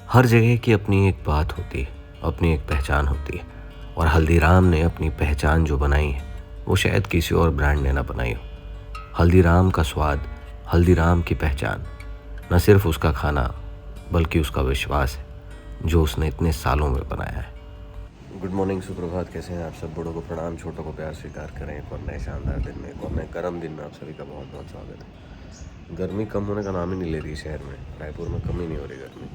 हर जगह की अपनी एक बात होती है, अपनी एक पहचान होती है। और हल्दीराम ने अपनी पहचान जो बनाई है वो शायद किसी और ब्रांड ने ना बनाई हो। हल्दीराम का स्वाद, हल्दीराम की पहचान न सिर्फ उसका खाना बल्कि उसका विश्वास है जो उसने इतने सालों में बनाया है। गुड मॉर्निंग, सुप्रभात। कैसे हैं आप सब? बड़ों को प्रणाम, छोटों को प्यार स्वीकार करें। एक और नए शानदार दिन में, एक और नए गर्म दिन में आप सभी का बहुत बहुत स्वागत है। गर्मी कम होने का नाम ही नहीं ले रही शहर में। रायपुर में कम ही नहीं हो रही गर्मी।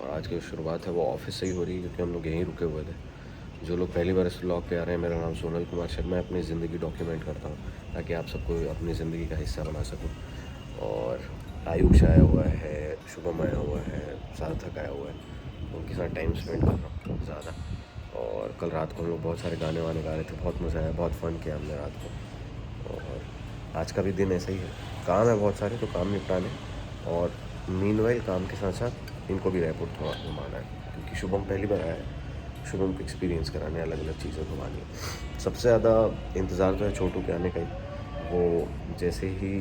और आज की जो शुरुआत है वो ऑफिस से ही हो रही है, क्योंकि हम लोग यहीं रुके हुए थे। जो लोग पहली बार इस व्लॉग पे आ रहे हैं, मेरा नाम सोनल कुमार शर्मा है। अपनी ज़िंदगी डॉक्यूमेंट करता हूँ ताकि आप सबको अपनी ज़िंदगी का हिस्सा बना सकूँ। और आयुष आया हुआ है, शुभम आया हुआ है, सार्थक आया हुआ है, उनके साथ टाइम स्पेंड कर रहा हूँ ज़्यादा। और कल रात को हम लोग बहुत सारे गाने वाने गा रहे थे, बहुत मज़ा आया, बहुत फ़न किया हमने रात को। और आज का भी दिन ऐसा ही है। काम है बहुत सारे, तो काम निपटाने, और मीनवाइल काम के साथ साथ इनको भी रायपुर थोड़ा घुमाना है, क्योंकि शुभम पहली बार आया है। शुभम को एक्सपीरियंस कराने, अलग अलग चीज़ें घुमानी है। सबसे ज़्यादा इंतज़ार तो है छोटू के आने का ही। वो जैसे ही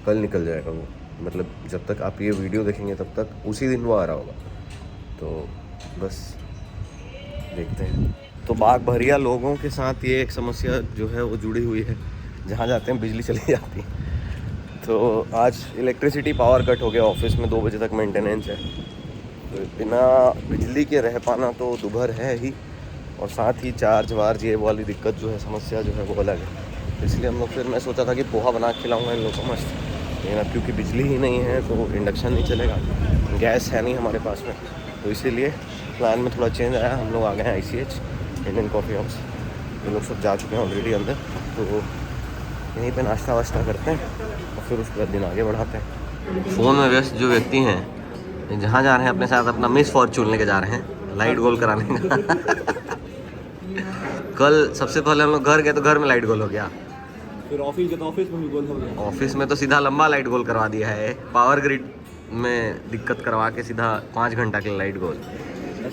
कल निकल जाएगा वो, मतलब जब तक आप ये वीडियो देखेंगे तब तक उसी दिन वो आ रहा होगा। तो बस देखते हैं। तो बाग भरिया लोगों के साथ ये एक समस्या जो है वो जुड़ी हुई है, जहाँ जाते हैं बिजली चली जाती है। तो आज इलेक्ट्रिसिटी पावर कट हो गया, ऑफिस में 2 बजे तक मेंटेनेंस है। तो बिना बिजली के रह पाना तो दुभर है ही, और साथ ही चार्ज वार्ज ये वाली दिक्कत जो है, समस्या जो है वो अलग है। इसलिए हम लोग, फिर मैं सोचा था कि पोहा बना के खिलाऊँगा इन लोगों को मस्त, लेकिन अब क्योंकि बिजली ही नहीं है तो इंडक्शन नहीं चलेगा, गैस है नहीं हमारे पास में, तो इसीलिए प्लान में थोड़ा चेंज आया। हम लोग आ गए हैं ICH, इंडियन कॉफ़ी हाउस। ये लोग सब जा चुके हैं ऑलरेडी अंदर, तो यहीं पे नाश्ता वाश्ता करते हैं और फिर उसके बाद दिन आगे बढ़ाते हैं। फ़ोन में व्यस्त जो व्यक्ति हैं, जहाँ जा रहे हैं अपने साथ अपना मिस फॉर्चून लेके जा रहे हैं, लाइट गोल कराने का। कल सबसे पहले हम लोग घर गए तो घर में लाइट गोल हो गया, फिर ऑफिस गए तो ऑफिस में भी गोल हो गया। ऑफिस में तो सीधा लंबा लाइट गोल करवा दिया है, पावर ग्रिड में दिक्कत करवा के सीधा 5 घंटा के लाइट गोल।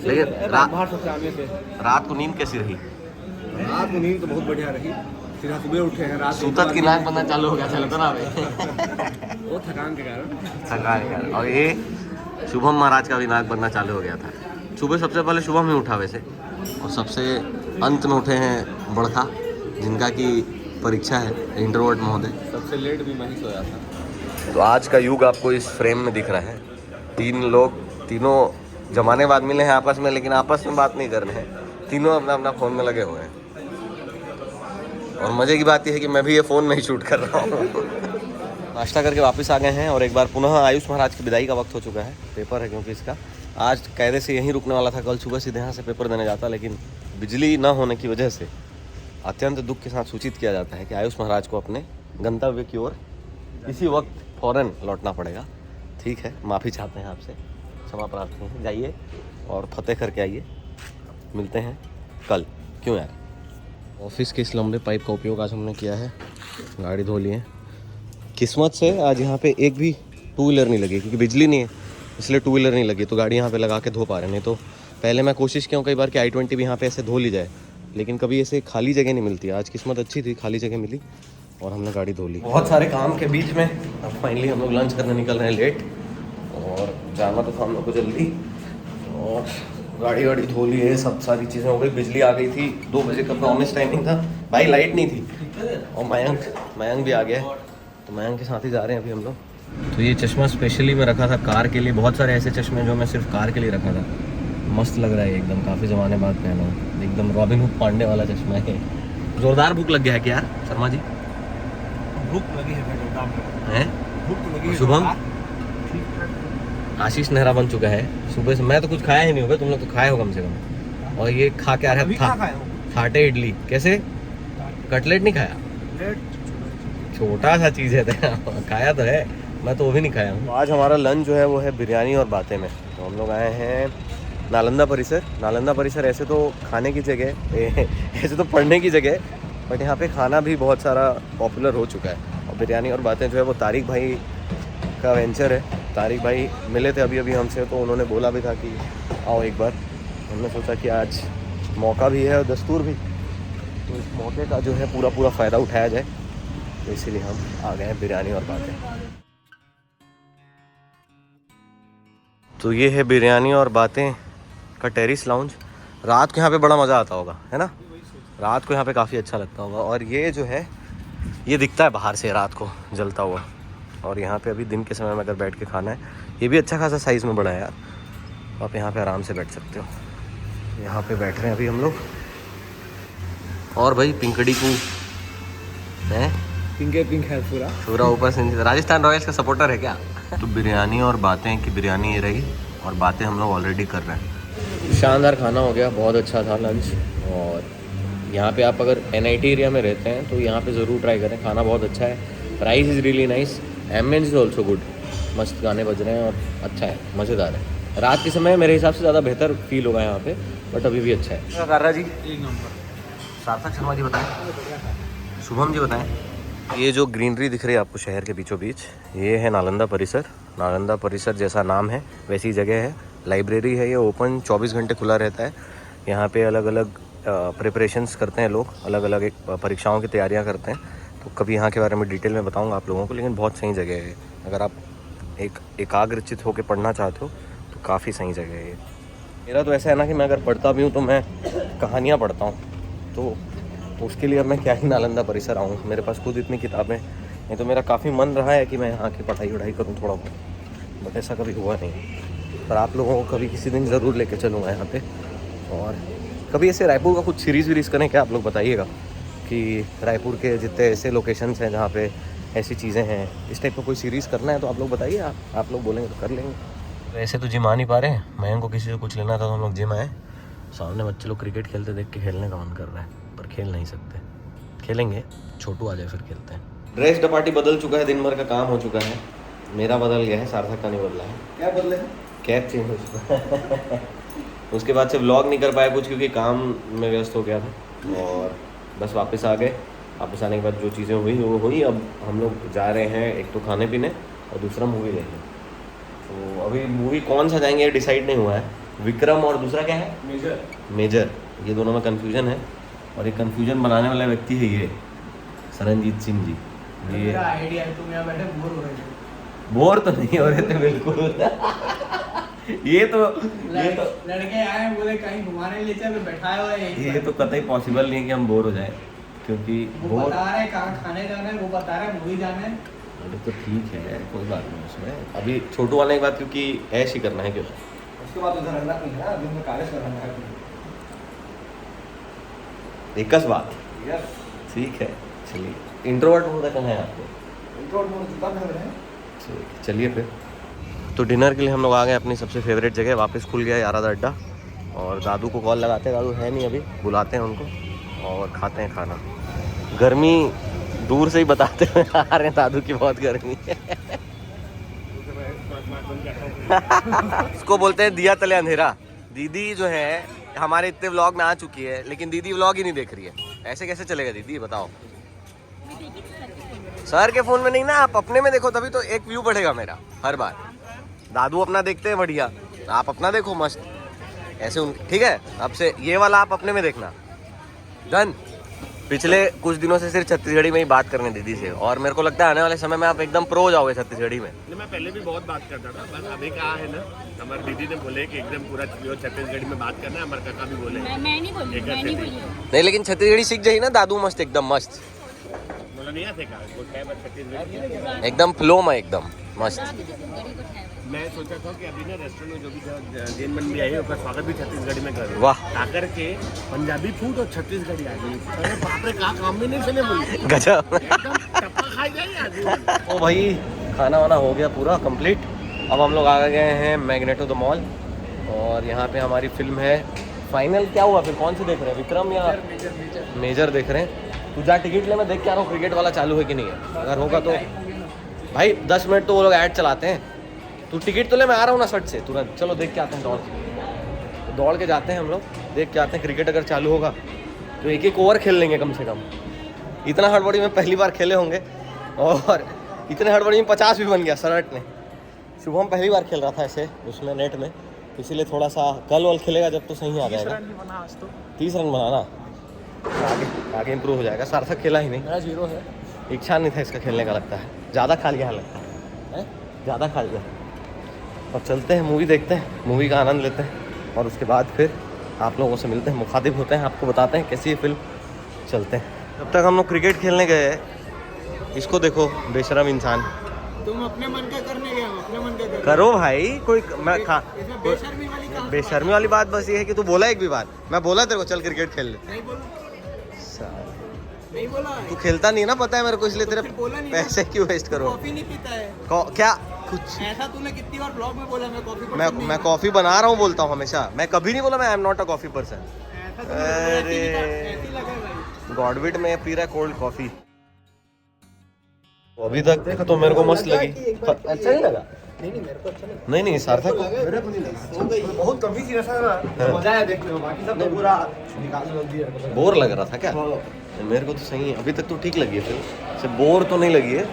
लेकिन रात को नींद कैसी रही? रात को नींद तो बहुत बढ़िया रही। सीधा सुबह उठे हैं, रात सूतत की नाक बनना चालू हो गया, चलो तो ना वो थकान के कारण। थकान यार। और ये शुभम महाराज का भी नाक बनना चालू हो गया था। सुबह सबसे पहले शुभम ही उठा वैसे, और सबसे अंत में उठे हैं बड़का, जिनका की परीक्षा है, इंटरवर्ट महोदय। सबसे लेट भी मैं ही सोया था। तो आज का युग आपको इस फ्रेम में दिख रहा है। 3 लोग, तीनों जमाने बाद मिले हैं आपस में, लेकिन आपस में बात नहीं कर रहे हैं। तीनों अपना अपना फ़ोन में लगे हुए हैं। और मज़े की बात यह है कि मैं भी ये फ़ोन में ही शूट कर रहा हूँ। नाश्ता करके वापस आ गए हैं, और एक बार पुनः आयुष महाराज की विदाई का वक्त हो चुका है। पेपर है क्योंकि इसका आज कायदे से यहीं रुकने वाला था, कल सुबह सीधे यहाँ से पेपर देने जाता, लेकिन बिजली न होने की वजह से अत्यंत दुख के साथ सूचित किया जाता है कि आयुष महाराज को अपने गंतव्य की ओर इसी वक्त फ़ौरन लौटना पड़ेगा। ठीक है, माफ़ी चाहते हैं आपसे, क्षमा प्रार्थी हैं। जाइए और फतेह करके आइए, मिलते हैं कल। क्यों यार? ऑफिस के इस लंबे पाइप का उपयोग आज हमने किया है, गाड़ी धो लिए। किस्मत से आज यहाँ पे एक भी 2 व्हीलर नहीं लगी, क्योंकि बिजली नहीं है इसलिए 2 व्हीलर नहीं लगी, तो गाड़ी यहाँ पे लगा के धो पा रहे। नहीं तो पहले मैं कोशिश किया हूँ कई बार कि i20 भी यहाँ पे ऐसे धो ली जाए, लेकिन कभी ऐसे खाली जगह नहीं मिलती। आज किस्मत अच्छी थी, खाली जगह मिली और हमने गाड़ी धो ली। बहुत सारे काम के बीच में अब फाइनली हम लोग लंच करने निकल रहे हैं लेट, और जाना तो था हम लोग को जल्दी, और गाड़ी वाड़ी धो ली है, सब सारी चीज़ें हो गई। बिजली आ गई थी, 2 बजे का प्रॉमिस टाइमिंग था भाई, लाइट नहीं थी। और मयंक भी आ गया, तो मयंक के साथ ही जा रहे हैं अभी हम लोग। तो ये चश्मा स्पेशली मैं रखा था कार के लिए। बहुत सारे ऐसे चश्मे जो मैं सिर्फ कार के लिए रखा था। मस्त लग रहा है एकदम, काफ़ी ज़माने बाद पहना हूँ, एकदम रॉबिन हुड पांडे वाला चश्मा है। जोरदार भूख लग गया है क्या शर्मा जी? भूख लगी है, भूख तो लगी है। शुभम, आशीष नेहरा बन चुका है सुबह से। मैं तो कुछ खाया ही नहीं होगा, तुम लोग तो खाए हो कम से कम। और ये खा के आ रहा था थाटे इडली। कैसे? कटलेट नहीं खाया? छोटा सा चीज़ है खाया तो है, मैं तो वो भी नहीं खाया हूँ। आज हमारा लंच जो है वो है बिरयानी और बातें में। तो हम लोग आए हैं नालंदा परिसर। नालंदा परिसर ऐसे तो खाने की जगह, ऐसे तो पढ़ने की जगह, बट यहाँ पे खाना भी बहुत सारा पॉपुलर हो चुका है। और बिरयानी और बातें जो है वो तारिक भाई का वेंचर है। तारिक भाई मिले थे अभी अभी हमसे, तो उन्होंने बोला भी था कि आओ एक बार। हमने सोचा कि आज मौका भी है और दस्तूर भी, तो इस मौके का जो है पूरा फ़ायदा उठाया जाए, तो इसीलिए हम आ गए हैं बिरयानी और बातें। तो ये है बिरयानी और बातें का टेरिस लाउंज। रात को यहाँ पे बड़ा मज़ा आता होगा, है ना? रात को यहाँ पे काफ़ी अच्छा लगता होगा। और ये जो है ये दिखता है बाहर से रात को जलता हुआ। और यहाँ पे अभी दिन के समय में अगर बैठ के खाना है, ये भी अच्छा खासा साइज़ में बड़ा है यार, आप यहाँ पे आराम से बैठ सकते हो। यहाँ पे बैठ रहे हैं अभी हम लोग। और भाई पिंकड़ी को है, पिंक है पूरा ऊपर से राजस्थान रॉयल्स का सपोर्टर है क्या? तो बिरयानी और बातें की बिरयानी ये रही और बातें हम लोग ऑलरेडी कर रहे हैं। शानदार खाना हो गया, बहुत अच्छा था लंच। और यहाँ पे आप अगर NIT एरिया में रहते हैं तो यहाँ पे ज़रूर ट्राई करें, खाना बहुत अच्छा है। Price is really nice, ambience is also good, मस्त गाने बज रहे हैं और अच्छा है, मज़ेदार है। रात के समय मेरे हिसाब से ज़्यादा बेहतर फील होगा यहाँ पे, बट अभी भी अच्छा है। कार्रा जी एक नंबर। सार्थक शर्मा जी बताएं, शुभम जी बताएं। ये जो ग्रीनरी दिख रही है आपको शहर के बीचों बीच, ये है नालंदा परिसर। नालंदा परिसर जैसा नाम है वैसी जगह है। लाइब्रेरी है, ये ओपन 24 घंटे खुला रहता है। यहाँ पे अलग अलग प्रिपरेशंस करते हैं लोग, अलग अलग एक परीक्षाओं की तैयारियाँ करते हैं। तो कभी यहाँ के बारे में डिटेल में बताऊँगा आप लोगों को, लेकिन बहुत सही जगह है। अगर आप एक एकाग्रचित होकर पढ़ना चाहते हो तो काफ़ी सही जगह है ये। मेरा तो ऐसा है ना कि मैं अगर पढ़ता भी हूँ तो मैं कहानियाँ पढ़ता हूँ, तो उसके लिए अब मैं क्या ही नालंदा परिसर आऊँ। मेरे पास खुद इतनी किताबें हैं, तो मेरा काफ़ी मन रहा है कि मैं यहाँ की पढ़ाई वढ़ाई करूँ थोड़ा बहुत, बट ऐसा कभी हुआ नहीं। पर आप लोगों को कभी किसी दिन ज़रूर लेके चलूँगा यहाँ पे। और कभी ऐसे रायपुर का कुछ सीरीज़ वीरीज़ करें क्या, आप लोग बताइएगा कि रायपुर के जितने ऐसे लोकेशंस हैं जहाँ पे ऐसी चीज़ें हैं, इस टाइप का कोई सीरीज़ करना है तो आप लोग बताइए। आप लोग बोलेंगे तो कर लेंगे। वैसे तो जिम आ नहीं पा रहे हैं, मयंक को किसी से कुछ लेना था तो हम लोग जिम आए। सामने बच्चे लोग क्रिकेट खेलते देख के खेलने का मन कर रहा है, पर खेल नहीं सकते। खेलेंगे, छोटू आ जाए फिर खेलते हैं। ड्रेस डपाटी बदल चुका है, दिन भर का काम हो चुका है। मेरा बदल गया है, सार्थक का नहीं बदला है। क्या बदले? कैब चेंज हो चुका है। उसके बाद से व्लॉग नहीं कर पाया कुछ, क्योंकि काम में व्यस्त हो गया था। और बस वापस आ गए। वापस आने के बाद जो चीज़ें हुई वो हुई। अब हम लोग जा रहे हैं एक तो खाने पीने और दूसरा मूवी देखने। तो अभी मूवी कौन सा जाएंगे ये डिसाइड नहीं हुआ है। विक्रम और दूसरा क्या है, मेजर, ये दोनों में कन्फ्यूजन है। और ये कन्फ्यूजन बनाने वाला व्यक्ति है ये सरनजीत सिंह जी। ये आइडिया है, तुम यहाँ बैठे बोर हो रहे थे। बोर तो नहीं हो रहे थे बिल्कुल। ये तो लड़के आए बोले कहीं घुमाने ले चल, बैठाया हुआ है। ये तो कतई पॉसिबल नहीं है कि हम बोर हो जाए, क्योंकि वो बता रहे कहाँ खाने जाना है, वो बता रहे मूवी जाना है। तो ठीक है, कोई बात नहीं उसमें। अभी छोटू आने के बाद क्योंकि ऐश ही करना है, क्यों उसके बाद उधर रहना नहीं है, दिन में कार्य करना है। एकस बात, यार ठीक है। चलिए, इंट्रोवर्ट मोड रखना है आपको, इंट्रोवर्ट मोड जुटा कर रहे हैं। चलिए फिर। तो डिनर के लिए हम लोग आ गए अपनी सबसे फेवरेट जगह। वापस खुल गया यारादा अड्डा। और दादू को कॉल लगाते हैं, दादू है नहीं अभी, बुलाते हैं उनको और खाते हैं खाना। गर्मी दूर से ही बताते हुए आ रहे हैं दादू की बहुत गर्मी है। उसको बोलते हैं दिया तले अंधेरा। दीदी जो है हमारे इतने व्लॉग में आ चुकी है, लेकिन दीदी व्लॉग ही नहीं देख रही है। ऐसे कैसे चलेगा दीदी, बताओ। सर के फोन में नहीं ना, आप अपने में देखो, तभी तो एक व्यू बढ़ेगा मेरा हर बार। दादू अपना देखते हैं बढ़िया, आप अपना देखो मस्त ऐसे उन, ठीक है। अब से ये वाला आप अपने में देखना। डन। पिछले कुछ दिनों से सिर्फ छत्तीसगढ़ी में ही बात करने दीदी से, और मेरे को लगता है आने वाले समय में आप एकदम प्रो हो जाओगे छत्तीसगढ़ी में। मैं पहले भी बहुत बात करता था, बस अभी कहा है ना, हमारे दीदी ने बोले कि एकदम पूरा छत्तीसगढ़ी में बात करना है। हमारे काका भी बोले। मैं नहीं बोली, मैं नहीं बोली। नहीं, लेकिन छत्तीसगढ़ी सीख जाइए ना दादू, मस्त एकदम मस्त, बोला नहीं आते छत्तीसगढ़ी एकदम फ्लो में एकदम मस्त। मैं सोचा था कि अभी ना रेस्टोरेंट में जो भी जैन बन भी आई है उसका स्वागत भी छत्तीसगढ़ी में करूँ। वाह। ताकर के पंजाबी फूड और छत्तीसगढ़ी आ गई। अरे बाप रे, क्या कॉम्बिनेशन है बोली। गजब। एकदम टप्पा खाई जाए आदमी। ओ भाई, खाना वाना हो गया पूरा कंप्लीट। अब हम लोग आ गए हैं मैग्नेटो द मॉल, और यहाँ पे हमारी फिल्म है फाइनल। क्या हुआ फिर, कौन सी देख रहे हैं, विक्रम या मेजर देख रहे हैं? तू जा टिकट ले, मैं देख के आ रहा हूँ क्रिकेट वाला चालू है कि नहीं है। अगर होगा तो भाई 10 मिनट तो वो लोग ऐड चलाते हैं। तू टिकट तो ले, मैं आ रहा हूँ ना सट से तुरंत। चलो देख के आते हैं, दौड़ के जाते हैं हम लोग, देख के आते हैं। क्रिकेट अगर चालू होगा तो एक एक ओवर खेल लेंगे कम से कम। इतना हड़बड़ी में पहली बार खेले होंगे, और इतने हड़बड़ी में 50 भी बन गया सरट ने। शुभम पहली बार खेल रहा था ऐसे उसमें नेट में, इसीलिए थोड़ा सा कल वल खेलेगा जब तो सही आ जाएगा। 30 रन बनाना, आगे इम्प्रूव हो जाएगा। सार्थक खेला ही नहीं, मेरा 0 है। इच्छा नहीं था इसका खेलने का, लगता है ज़्यादा खा लिया लगता है, ज़्यादा खा लिया। अब चलते हैं, मूवी देखते हैं, मूवी का आनंद लेते हैं और उसके बाद फिर आप लोगों से मिलते हैं, मुखातिब होते हैं, आपको बताते हैं कैसी है फिल्म। चलते हैं। जब तक हम लोग क्रिकेट खेलने गए हैं, इसको देखो बेशरम इंसान। तुम अपने मन का करने गए, अपने मन का करो भाई, कोई मैं बेशर्मी वाली बात बस ये है कि तू बोला एक भी बात, मैं बोला तेरे को चल क्रिकेट खेल ले, नहीं बोला। तू खेलता नहीं ना, पता है मेरे को, इसलिए तेरे बोला नहीं, पैसे क्यों वेस्ट करो। कॉफी नहीं पीता है क्या कुछ ऐसा तूने कितनी बार ब्लॉग में बोला मैं कॉफी मैं कॉफी बना रहा हूँ बोलता हूँ हमेशा, मैं कभी नहीं बोला मैं I am not a coffee person. अरे गॉडविट में पी रहा है कोल्ड कॉफी। अभी तक तो मेरे को मस्त लगी। अच्छा नहीं लगा? नहीं मेरे को अच्छा लगा। नहीं सार्थक को मेरे को नहीं लगा, बहुत कमी सी ऐसा ना मजा आया देखने में, बाकी सब तो पूरा निकाल दिया। बोर लग रहा था क्या? मेरे को तो सही है, अभी तक तो ठीक लगी है फिल्म से, बोर तो नहीं लगी है,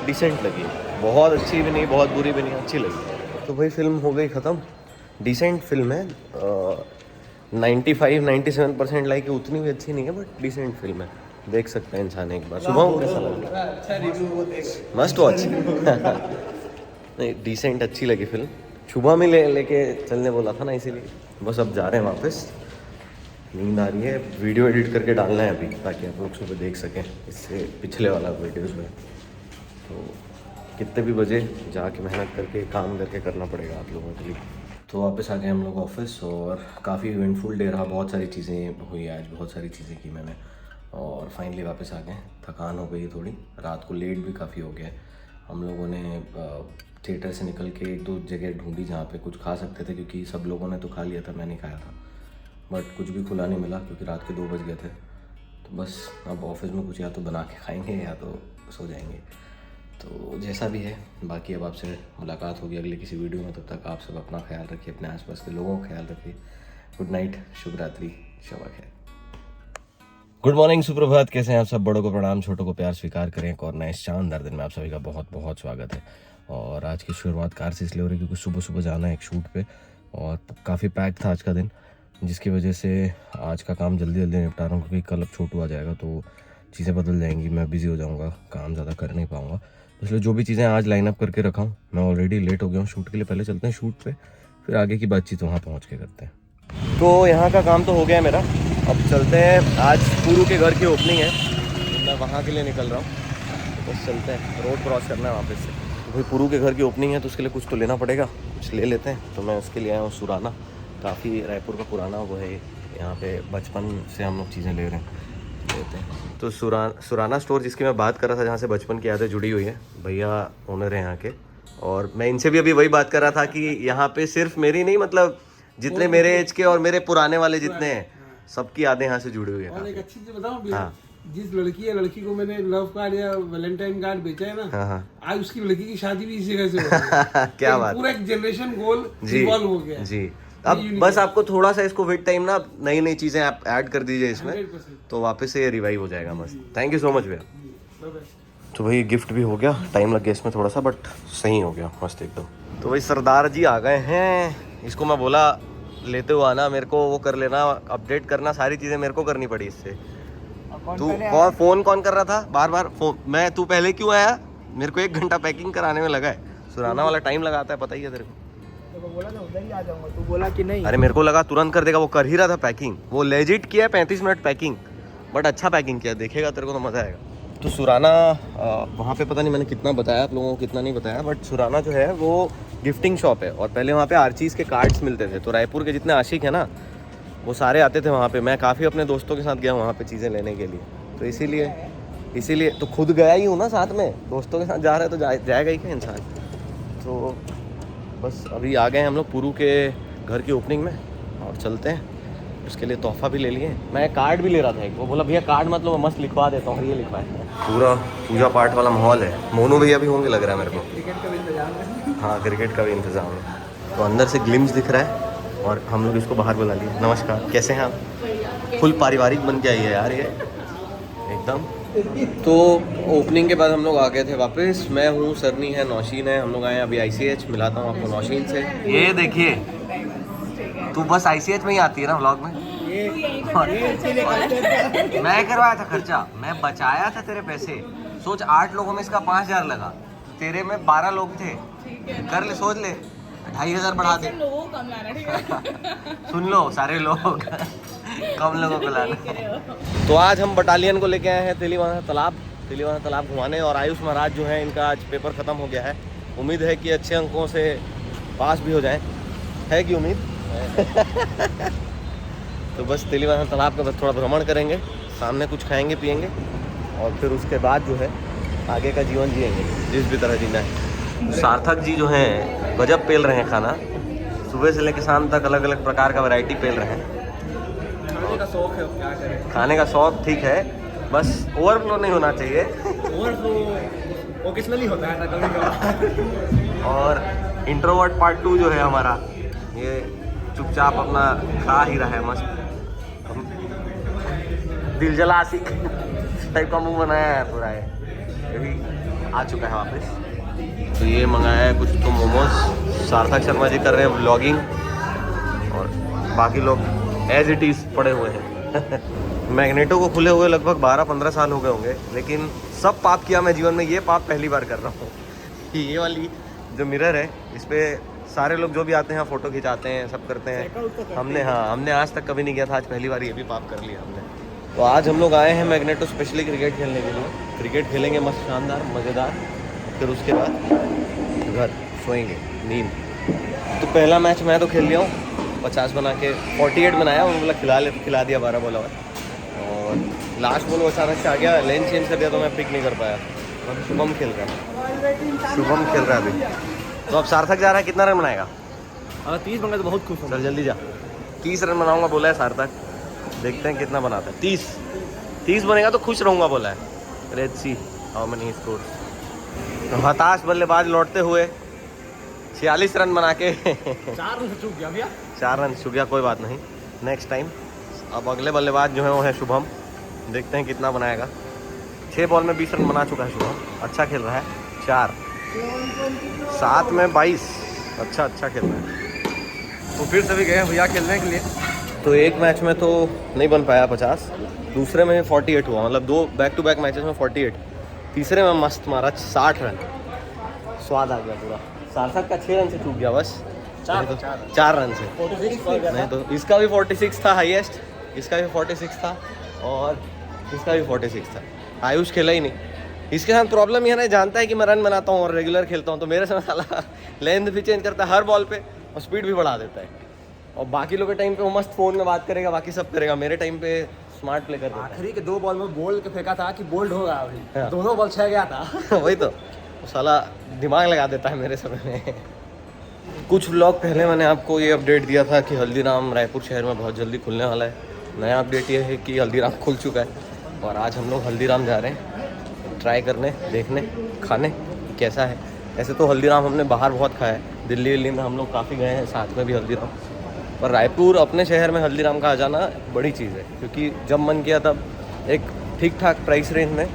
डिसेंट लगी है, बहुत अच्छी भी नहीं बहुत बुरी भी नहीं, अच्छी लगी है। तो भाई फिल्म हो गई ख़त्म, डिसेंट फिल्म है, 95-97% लाइक, उतनी भी अच्छी नहीं है बट डिसेंट फिल्म है, देख सकता है इंसान एक बार। सुबह को कैसा लगा? अच्छा रिव्यू मस्ट वॉच। नहीं डिसेंट अच्छी लगी फिल्म, सुबह में लेके चलने बोला था ना, इसीलिए बस अब जा रहे हैं वापस, नींद आ रही है, वीडियो एडिट करके डालना है अभी ताकि आप लोग सुबह देख सकें इससे पिछले वाला वीडियोस में। तो कितने भी बजे जाके मेहनत करके काम करके करना पड़ेगा आप लोगों के लिए। तो वापस आ गए हम लोग ऑफिस और काफ़ी इवेंटफुल डे रहा, बहुत सारी चीज़ें हुई आज, बहुत सारी चीज़ें की मैंने और फाइनली वापस आ गए। थकान हो गई थोड़ी, रात को लेट भी काफ़ी हो गया। हम लोगों ने थिएटर से निकल के 1-2 जगह ढूंढी जहाँ पे कुछ खा सकते थे, क्योंकि सब लोगों ने तो खा लिया था, मैं नहीं खाया था, बट कुछ भी खुला नहीं मिला क्योंकि रात के 2 बज गए थे। तो बस अब ऑफिस में कुछ या तो बना के खाएंगे या तो सो जाएंगे, तो जैसा भी है। बाकी अब आपसे मुलाकात होगी अगले किसी वीडियो में, तब तक आप सब अपना ख्याल रखिए, अपने आसपास के लोगों का ख्याल रखिए। गुड नाइट, शुभ रात्रि, शब खैर। गुड मॉर्निंग, सुप्रभात, कैसे हैं आप सब? बड़ों को प्रणाम, छोटों को प्यार स्वीकार करें। एक और नए शानदार दिन में आप सभी का बहुत बहुत स्वागत है। और आज की शुरुआत कार से इसलिए हो रही है क्योंकि सुबह सुबह जाना है एक शूट पे और काफ़ी पैक था आज का दिन, जिसकी वजह से आज का काम जल्दी जल्दी निपटा रहा हूँ क्योंकि कल अब छोटू आ जाएगा तो चीज़ें बदल जाएंगी, मैं बिज़ी हो जाऊँगा, काम ज़्यादा कर नहीं पाऊँगा। इसलिए जो भी चीज़ें आज लाइन अप करके रखा हूँ, मैं ऑलरेडी लेट हो गया हूँ शूट के लिए। पहले चलते हैं शूट पे, फिर आगे की बातचीत वहाँ पहुँच के करते हैं। तो यहाँ का काम तो हो गया है मेरा, अब चलते हैं। आज पुरू के घर की ओपनिंग है, तो मैं वहाँ के लिए निकल रहा हूँ, बस चलते हैं, रोड क्रॉस करना है वापस से। तो भाई पुरू के घर की ओपनिंग है तो उसके लिए कुछ तो लेना पड़ेगा, कुछ ले लेते हैं। तो मैं उसके लिए आया हूँ सुराना, काफ़ी रायपुर का पुराना वो है, यहाँ पे बचपन से हम लोग चीज़ें ले रहे हैं, लेते हैं। तो सुराना स्टोर जिसकी मैं बात कर रहा था, जहाँ से बचपन की यादें जुड़ी हुई है, भैया ओनर है यहाँ के, और मैं इनसे भी अभी वही बात कर रहा था कि यहाँ पे सिर्फ मेरी नहीं, मतलब जितने मेरे एज के और मेरे पुराने वाले जितने हैं, सबकी यादें यहाँ से जुड़ी हुई है। और एक अच्छी चीज बताऊं, हाँ। जिस लड़की को मैंने लव कार्ड या वैलेंटाइन कार्ड बेचा है ना, हाँ। आज उसकी लड़की की शादी भी इस जगह से हो रही है। क्या बात, पूरा एक जनरेशन गोल जी इवॉल्व हो गया जी। अब बस आपको थोड़ा सा इसको वेट टाइम ना, नई नई चीजें आप ऐड कर दीजिए इसमें, 100%। तो वापस से ये रिवाइव हो जाएगा मस्त। थैंक यू सो मच भैया। तो भाई गिफ्ट भी हो गया, टाइम लग गया इसमें थोड़ा सा, बट सही हो गया मस्त एकदम। तो भाई सरदार जी आ गए हैं, इसको मैं बोला लेते हुए आना, मेरे को वो कर लेना, अपडेट करना, सारी चीज़ें मेरे को करनी पड़ी इससे। तू कौन कर रहा था बार बार फोन? मैं, तू पहले क्यों आया? मेरे को 1 घंटा पैकिंग कराने में लगा है, सुराना वाला टाइम लगाता है, पता ही है तेरे को। तो बोला ना उधर ही आ जाऊंगा, तू बोला कि नहीं। अरे मेरे को लगा तुरंत कर देगा, वो कर ही रहा था पैकिंग, वो लेजिट किया 35 मिनट पैकिंग, बट अच्छा पैकिंग किया, देखेगा तेरे को तो मज़ा आएगा। तो सुराना वहाँ पे पता नहीं मैंने कितना बताया आप लोगों को, कितना नहीं बताया, बट सुराना जो है वो गिफ्टिंग शॉप है और पहले वहाँ पे आर्चीज़ के कार्ड्स मिलते थे। तो रायपुर के जितने आशिक हैं ना, वो सारे आते थे वहाँ पे। मैं काफ़ी अपने दोस्तों के साथ गया वहाँ पे चीज़ें लेने के लिए, तो इसीलिए तो खुद गया ही हूँ ना साथ में, दोस्तों के साथ जा रहे हैं तो जाएगा ही क्या इंसान। तो बस अभी आ गए हम लोग पुरू के घर की ओपनिंग में और चलते हैं। उसके लिए तोहफा भी ले लिए, मैं कार्ड भी ले रहा था एक, वो बोला भैया कार्ड मतलब मैं मस्त लिखवा देता हूँ, ये लिखवाए। पूरा पूजा पाठ वाला माहौल है, मोनू भैया भी होंगे लग रहा है मेरे को। क्रिकेट का भी इंतजाम है। हाँ क्रिकेट का भी इंतजाम है। तो अंदर से ग्लिम्स दिख रहा है और हम लोग इसको बाहर बुला लिए। नमस्कार, कैसे हैं आप? फुल पारिवारिक बन के आई है यार ये एकदम। तो ओपनिंग के बाद हम लोग आ गए थे वापस, मैं हूँ, सरनी है, नौशीन है, हम लोग आए अभी ICH, मिलाता हूँ आपको नौशीन से। ये देखिए, तू बस ICH में ही आती है ना व्लॉग में। मैं करवाया था खर्चा, मैं बचाया था तेरे पैसे, सोच 8 लोगों में इसका 5000 लगा, तेरे में 12 लोग थे, कर ले, सोच ले, 2,500 बढ़ा दे। लोगों को कम लाना, ठीक है? सुन लो सारे लोग कम लोगों को लाना। तो आज हम बटालियन को लेके आए हैं तेलीबांधा तालाब घुमाने। और आयुष महाराज जो है, इनका आज पेपर ख़त्म हो गया है। उम्मीद है कि अच्छे अंकों से पास भी हो जाएं, है कि उम्मीद? तो बस तेलीबांधा तालाब का बस थोड़ा भ्रमण करेंगे, सामने कुछ खाएंगे पिएंगे और फिर उसके बाद जो है आगे का जीवन जिएंगे जिस भी तरह जीना है। सार्थक जी जो हैं गजब पेल रहे हैं खाना, सुबह से लेकर शाम तक अलग अलग प्रकार का वैरायटी पेल रहे हैं। खाने का शौक है, क्या करें। खाने का शौक ठीक है, बस ओवरफ्लो नहीं होना चाहिए। और ओकेशनली होता है कभी कभार। और इंट्रोवर्ट पार्ट 2 जो है हमारा, ये चुपचाप अपना खा ही रहा है मस्त, दिल जला आशिक टाइप का मुंह बनाया है पूरा। ये भी आ चुका है वापस। तो ये मंगाया है कुछ तो मोमोज। सार्थक शर्मा जी कर रहे हैं व्लॉगिंग और बाकी लोग एज इट इज़ पड़े हुए हैं। मैग्नेटो को खुले हुए लगभग 12-15 साल हो गए होंगे, लेकिन सब पाप किया मैं जीवन में, ये पाप पहली बार कर रहा हूँ कि ये वाली जो मिरर है इस पर सारे लोग जो भी आते हैं फ़ोटो खिंचाते हैं, सब करते हैं। हमने आज तक कभी नहीं किया था, आज पहली बार ये भी पाप कर लिया हमने। तो आज हम लोग आए हैं मैग्नेटो स्पेशली क्रिकेट खेलने के लिए। क्रिकेट खेलेंगे मस्त शानदार मज़ेदार, फिर उसके बाद घर सोएंगे नींद। तो पहला मैच मैं तो खेल लिया हूँ, 50 बना के 48 बनाया, उन्होंने बोला खिला दिया 12 बॉल और लास्ट बॉल अचानक से आ गया, लेन चेंज कर दिया तो मैं पिक नहीं कर पाया। अब शुभम खेल रहा है अभी। तो अब सार्थक जा रहा है, कितना रन बनाएगा? 30 बंगे तो बहुत खुश हूँ। चल जल्दी जा। 30 रन बनाऊंगा बोला है सार्थक, देखते हैं कितना बनाता है। 30 बनेगा तो खुश रहूंगा बोला है। Let's see how many scores. तो हताश बल्लेबाज लौटते हुए 46 रन बना के 4 रन से चूक गया भैया। 4 रन चूक गया, कोई बात नहीं, नेक्स्ट टाइम। अब अगले बल्लेबाज जो है वो है शुभम, देखते हैं कितना बनाएगा। 6 बॉल में 20 रन बना चुका है शुभम, अच्छा खेल रहा है। 4 7 में 22, अच्छा खेल रहा है। तो फिर सभी गए भैया खेलने के लिए। तो एक मैच में तो नहीं बन पाया 50, दूसरे में 48 हुआ, मतलब 2 बैक टू बैक मैचेस में 48, तीसरे में मस्त मारा 60 रन, स्वाद आ गया पूरा। सार्थक का 6 रन से चूक गया बस, 4 रन से। नहीं तो इसका भी 46 था हाईएस्ट, इसका भी 46 था और इसका भी 46 था। आयुष खेला ही नहीं। इसके साथ प्रॉब्लम ये है, जानता है कि मैं रन बनाता हूँ और रेगुलर खेलता हूँ, तो मेरे समय साला लेंथ भी चेंज करता है हर बॉल पे और स्पीड भी बढ़ा देता है। और बाकी लोग के टाइम पे वो मस्त फ़ोन में बात करेगा, बाकी सब करेगा, मेरे टाइम पे स्मार्ट प्ले कर देता है। आखिरी के 2 बॉल में बोल के फेंका था कि बोल्ड होगा अभी, हाँ। दोनों बॉल 6 गया था। वही तो साला दिमाग लगा देता है मेरे समय में। कुछ व्लॉग पहले मैंने आपको ये अपडेट दिया था कि हल्दीराम रायपुर शहर में बहुत जल्दी खुलने वाला है। नया अपडेट ये है कि हल्दीराम खुल चुका है और आज हम लोग हल्दीराम जा रहे हैं ट्राई करने, देखने, खाने कैसा है। ऐसे तो हल्दीराम हमने बाहर बहुत खाया है, दिल्ली में हम लोग काफ़ी गए हैं साथ में भी हल्दीराम, पर रायपुर अपने शहर में हल्दीराम का आ जाना बड़ी चीज़ है, क्योंकि जब मन किया तब एक ठीक ठाक प्राइस रेंज में,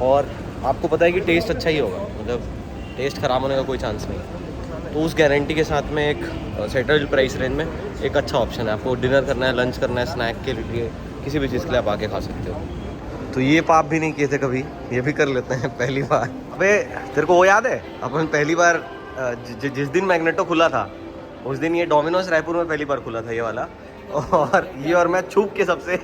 और आपको पता है कि टेस्ट अच्छा ही होगा, मतलब टेस्ट ख़राब होने का कोई चांस नहीं। तो उस गारंटी के साथ में एक सेटल्ड प्राइस रेंज में एक अच्छा ऑप्शन है। आपको डिनर करना है, लंच करना है, स्नैक के लिए, किसी भी चीज़ के लिए आप आके खा सकते हो। तो ये पाप भी नहीं किए थे कभी, ये भी कर लेते हैं पहली बार। अबे तेरे को वो याद है, अपन पहली बार जिस दिन मैग्नेटो खुला था उस दिन ये डोमिनोज रायपुर में पहली बार खुला था ये वाला, और ये और मैं छुप के सबसे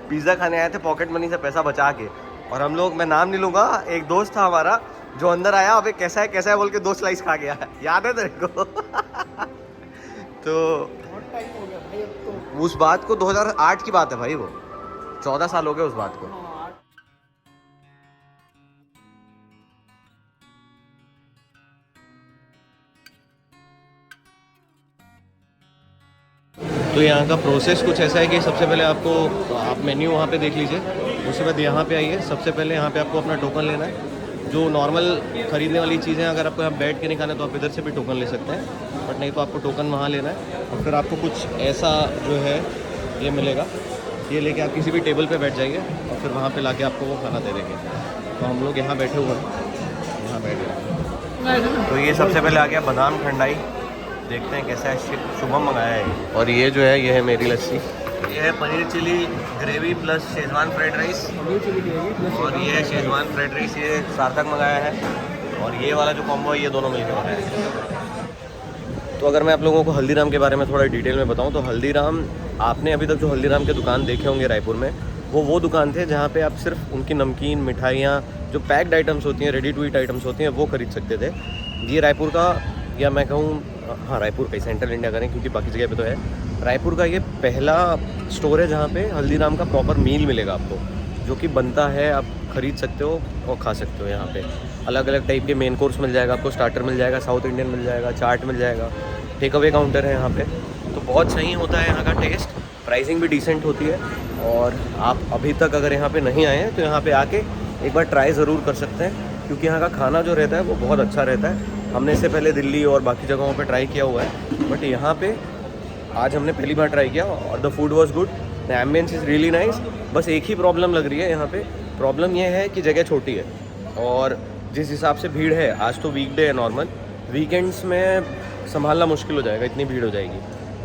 पिज़्ज़ा खाने आए थे पॉकेट मनी से पैसा बचा के। और हम लोग, मैं नाम नहीं लूँगा, एक दोस्त था हमारा जो अंदर आया, अबे कैसा है बोल के 2 स्लाइस खा गया, याद है तेरे को? तो उस बात को 2008 की बात है भाई, वो 14 साल हो गए उस बात को। तो यहाँ का प्रोसेस कुछ ऐसा है कि सबसे पहले आपको, आप मेन्यू वहाँ पे देख लीजिए, उसके बाद यहाँ पे आइए। सबसे पहले यहाँ पे आपको अपना टोकन लेना है। जो नॉर्मल ख़रीदने वाली चीज़ें अगर आपको यहाँ बैठ के नहीं खाना तो आप इधर से भी टोकन ले सकते हैं, बट नहीं तो आपको टोकन वहाँ लेना है। और फिर आपको कुछ ऐसा जो है ये मिलेगा, ये लेके आप किसी भी टेबल पे बैठ जाइए और फिर वहाँ पे लाके आपको वो खाना दे देंगे। तो हम लोग यहाँ बैठे हुए हैं, यहाँ बैठ गए। तो ये सबसे पहले आ गया बादाम ठंडाई, देखते हैं कैसा है। शुभम मंगाया है। और ये जो है ये है मेरी लस्सी, ये है paneer chilli gravy plus schezwan fried rice, और ये है शेजवान फ्राइड राइस, ये सार्थक मंगाया है। और ये वाला जो कॉम्बो है ये दोनों मिलकर बनाया है। तो अगर मैं आप लोगों को हल्दीराम के बारे में थोड़ा डिटेल में बताऊं तो हल्दीराम, आपने अभी तक जो हल्दीराम के दुकान देखे होंगे रायपुर में, वो दुकान थे जहाँ पे आप सिर्फ उनकी नमकीन, मिठाइयाँ, जो पैक्ड आइटम्स होती हैं, रेडी टू ईट आइटम्स होती हैं, वो खरीद सकते थे। ये रायपुर का, या मैं कहूँ हाँ रायपुर का, सेंट्रल इंडिया का नहीं क्योंकि बाकी जगह पे तो है, रायपुर का ये पहला स्टोर है जहाँ पे हल्दीराम का प्रॉपर मील मिलेगा आपको, जो कि बनता है, आप खरीद सकते हो और खा सकते हो। यहाँ पे अलग अलग टाइप के मेन कोर्स मिल जाएगा आपको, स्टार्टर मिल जाएगा, साउथ इंडियन मिल जाएगा, चाट मिल जाएगा, टेक अवे काउंटर है यहाँ पे। तो बहुत सही होता है यहाँ का टेस्ट, प्राइसिंग भी डिसेंट होती है। और आप अभी तक अगर यहाँ पे नहीं आए हैं तो यहाँ पे आके एक बार ट्राई ज़रूर कर सकते हैं, क्योंकि यहाँ का खाना जो रहता है वो बहुत अच्छा रहता है। हमने इससे पहले दिल्ली और बाकी जगहों पे ट्राई किया हुआ है, बट यहाँ पे आज हमने पहली बार ट्राई किया और the food was good, the ambience is really nice. बस एक ही प्रॉब्लम लग रही है यहाँ पे, प्रॉब्लम ये है कि जगह छोटी है और जिस हिसाब से भीड़ है, आज तो वीकडे है नॉर्मल, वीकेंड्स में संभालना मुश्किल हो जाएगा, इतनी भीड़ हो जाएगी।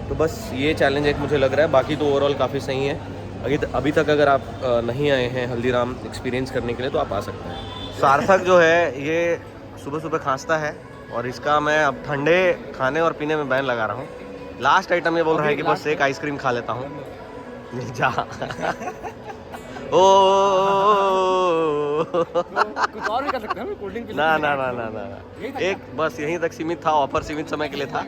तो बस ये चैलेंज एक मुझे लग रहा है, बाकी तो ओवरऑल काफ़ी सही है। अभी तक अगर आप नहीं आए हैं हल्दीराम एक्सपीरियंस करने के लिए तो आप आ सकते हैं। सार्थक जो है ये सुबह सुबह खांसता है और इसका मैं अब ठंडे खाने और पीने में बैन लगा रहा हूँ। लास्ट आइटम ये बोल रहा है कि बस एक आइसक्रीम खा लेता हूँ। जा ओ कुछ और भी कर सकते हैं, कोल्ड ड्रिंक ना, एक बस यहीं तक सीमित था, ऑफर सीमित समय के लिए था।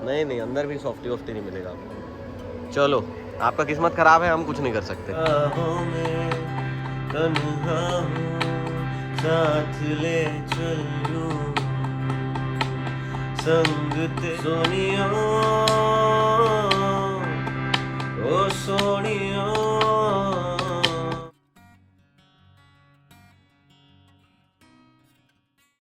नहीं अंदर भी सॉफ्टी वॉफ्टी नहीं मिलेगा आपको। चलो, आपका किस्मत खराब है, हम कुछ नहीं कर सकते। साथ ले चलूं, संग ते सोनिया।